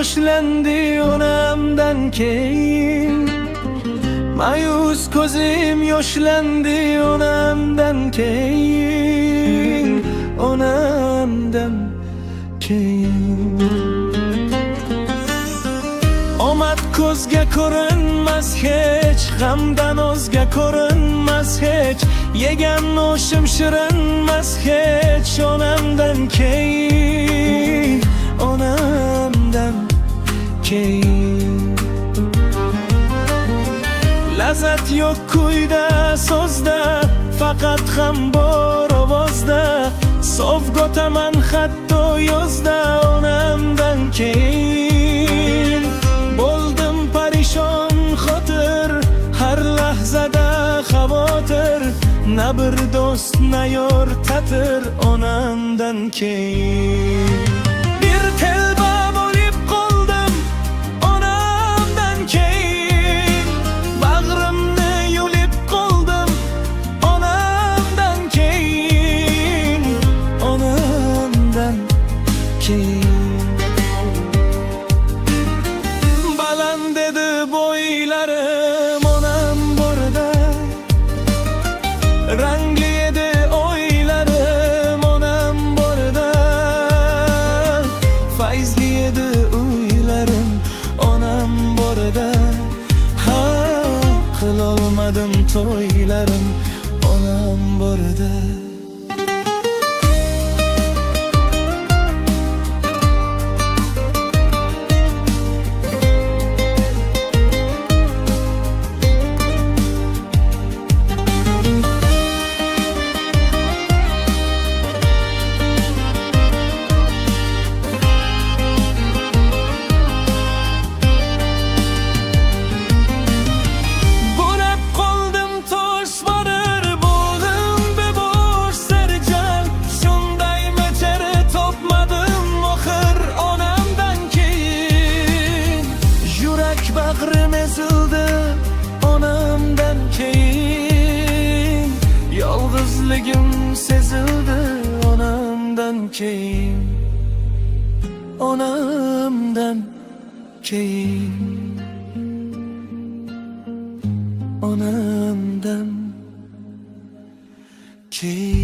yoshlendi onamdan keyin. Mayus ko'zim yoshlendi onamdan keyin, onamdan keyin. Omad ko'zga ko'rinmas hech, g'amdan o'zga ko'rinmas hech, yegan oshim shirinmas hech, onamdan keyin, onamdan keyin. Lazzat yo'q kuyda, so'zda, faqat ham bor ovozda. Sovg'otaman hatto yozda, onamdan keyin. Bo'ldim parishon xotir, har lahzada xavotir. Na bir do'st, na yor ta'tir, onamdan keyin. Bir telba bo'lib qoldim, onamdan keyin. Bag'rimni yulib qoldim, onamdan keyin, onamdan keyin. Baland edi bo'ylarim onam borda, rangli edi o'ylarim onam borda, fayzli edi uylarim onam borda. Ha, qilolmadim to'ylarim onam borda. Bag'rim ezildi onamdan keyin, yolg'izligim sezildi onamdan keyin, onamdan keyin, onamdan keyin.